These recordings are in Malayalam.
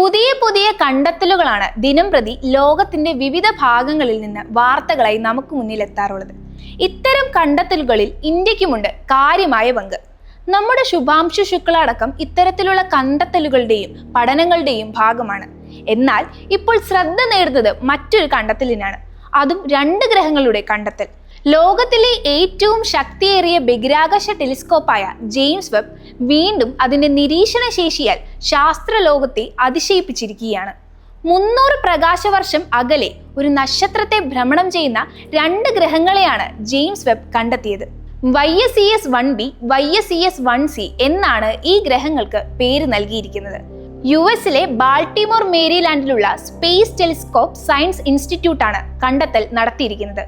പുതിയ പുതിയ കണ്ടെത്തലുകളാണ് ദിനംപ്രതി ലോകത്തിന്റെ വിവിധ ഭാഗങ്ങളിൽ നിന്ന് വാർത്തകളായി നമുക്ക് മുന്നിൽ എത്താറുള്ളത്. ഇത്തരം കണ്ടെത്തലുകളിൽ ഇന്ത്യക്കുമുണ്ട് കാര്യമായ പങ്ക്. നമ്മുടെ ശുഭാംശു ശുക്ല അടക്കം ഇത്തരത്തിലുള്ള കണ്ടെത്തലുകളുടെയും പഠനങ്ങളുടെയും ഭാഗമാണ്. എന്നാൽ ഇപ്പോൾ ശ്രദ്ധ നേടുന്നത് മറ്റൊരു കണ്ടെത്തലിനാണ്. അതും 2 ഗ്രഹങ്ങളുടെ കണ്ടെത്തൽ. ലോകത്തിലെ ഏറ്റവും ശക്തിയേറിയ ബഹിരാകാശ ടെലിസ്കോപ്പായ ജെയിംസ് വെബ് വീണ്ടും അതിന്റെ നിരീക്ഷണ ശേഷിയാൽ ശാസ്ത്രലോകത്തെ അതിശയിപ്പിച്ചിരിക്കുകയാണ്. 300 പ്രകാശവർഷം അകലെ ഒരു നക്ഷത്രത്തെ ഭ്രമണം ചെയ്യുന്ന 2 ഗ്രഹങ്ങളെയാണ് ജെയിംസ് വെബ് കണ്ടെത്തിയത്. YSES 1b, YSES 1c എന്നാണ് ഈ ഗ്രഹങ്ങൾക്ക് പേര് നൽകിയിരിക്കുന്നത്. US-ലെ ബാൾട്ടിമോർ മേരിലാൻഡിലുള്ള സ്പേസ് ടെലിസ്കോപ്പ് സയൻസ് ഇൻസ്റ്റിറ്റ്യൂട്ടാണ് കണ്ടെത്തൽ നടത്തിയിരിക്കുന്നത്.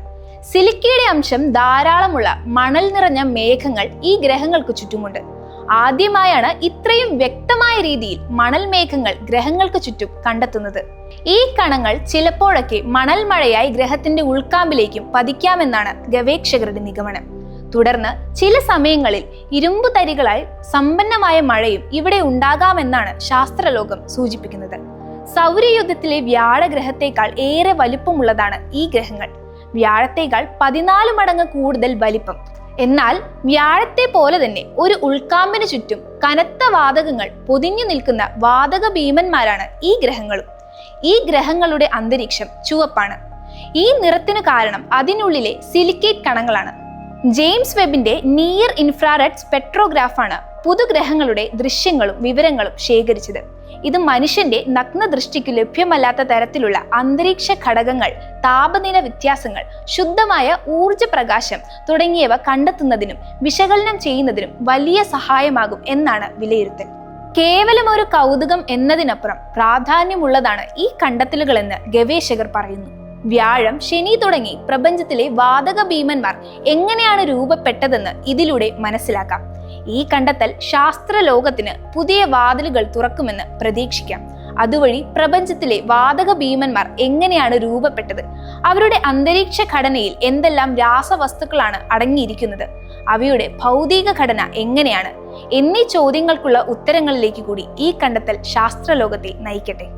സിലിക്കയുടെ അംശം ധാരാളമുള്ള മണൽ നിറഞ്ഞ മേഘങ്ങൾ ഈ ഗ്രഹങ്ങൾക്ക് ചുറ്റുമുണ്ട്. ആദ്യമായാണ് ഇത്രയും വ്യക്തമായ രീതിയിൽ മണൽ മേഘങ്ങൾ ഗ്രഹങ്ങൾക്ക് ചുറ്റും കണ്ടെത്തുന്നത്. ഈ കണങ്ങൾ ചിലപ്പോഴൊക്കെ മണൽ മഴയായി ഗ്രഹത്തിന്റെ ഉൾക്കാമ്പിലേക്കും പതിക്കാമെന്നാണ് ഗവേഷകരുടെ നിഗമനം. തുടർന്ന് ചില സമയങ്ങളിൽ ഇരുമ്പു തരികളായി സമ്പന്നമായ മഴയും ഇവിടെ ഉണ്ടാകാമെന്നാണ് ശാസ്ത്രലോകം സൂചിപ്പിക്കുന്നത്. സൗരയൂഥത്തിലെ വ്യാഴഗ്രഹത്തേക്കാൾ ഏറെ വലിപ്പമുള്ളതാണ് ഈ ഗ്രഹങ്ങൾ. വ്യാഴത്തേക്കാൾ 14 മടങ്ങ് കൂടുതൽ വലിപ്പം. എന്നാൽ വ്യാഴത്തെ പോലെ തന്നെ ഒരു ഉൾക്കാമ്പിന് ചുറ്റും കനത്ത വാതകങ്ങൾ പൊതിഞ്ഞു നിൽക്കുന്ന വാതക ഭീമന്മാരാണ് ഈ ഗ്രഹങ്ങളും. ഈ ഗ്രഹങ്ങളുടെ അന്തരീക്ഷം ചുവപ്പാണ്. ഈ നിറത്തിന് കാരണം അതിനുള്ളിലെ സിലിക്കേറ്റ് കണങ്ങളാണ്. ജെയിംസ് വെബിന്റെ നിയർ ഇൻഫ്രാറെഡ് സ്പെക്ട്രോഗ്രാഫാണ് പുതുഗ്രഹങ്ങളുടെ ദൃശ്യങ്ങളും വിവരങ്ങളും ശേഖരിച്ചത്. ഇത് മനുഷ്യന്റെ നഗ്നദൃഷ്ടിക്ക് ലഭ്യമല്ലാത്ത തരത്തിലുള്ള അന്തരീക്ഷ ഘടകങ്ങൾ, താപനില വ്യത്യാസങ്ങൾ, ശുദ്ധമായ ഊർജ പ്രകാശം തുടങ്ങിയവ കണ്ടെത്തുന്നതിനും വിശകലനം ചെയ്യുന്നതിനും വലിയ സഹായമാകും എന്നാണ് വിലയിരുത്തൽ. കേവലം ഒരു കൗതുകം എന്നതിനപ്പുറം പ്രാധാന്യമുള്ളതാണ് ഈ കണ്ടെത്തലുകളെന്ന് ഗവേഷകർ പറയുന്നു. വ്യാഴം, ശനി തുടങ്ങി പ്രപഞ്ചത്തിലെ വാതക ഭീമന്മാർ എങ്ങനെയാണ് രൂപപ്പെട്ടതെന്ന് ഇതിലൂടെ മനസ്സിലാക്കാം. ഈ കണ്ടെത്തൽ ശാസ്ത്രലോകത്തിന് പുതിയ വാതിലുകൾ തുറക്കുമെന്ന് പ്രതീക്ഷിക്കാം. അതുവഴി പ്രപഞ്ചത്തിലെ വാതക ഭീമന്മാർ എങ്ങനെയാണ് രൂപപ്പെട്ടത്, അവരുടെ അന്തരീക്ഷ ഘടനയിൽ എന്തെല്ലാം രാസവസ്തുക്കളാണ് അടങ്ങിയിരിക്കുന്നത്, അവയുടെ ഭൗതിക ഘടന എങ്ങനെയാണ് എന്നീ ചോദ്യങ്ങൾക്കുള്ള ഉത്തരങ്ങളിലേക്ക് കൂടി ഈ കണ്ടെത്തൽ ശാസ്ത്രലോകത്തെ നയിക്കട്ടെ.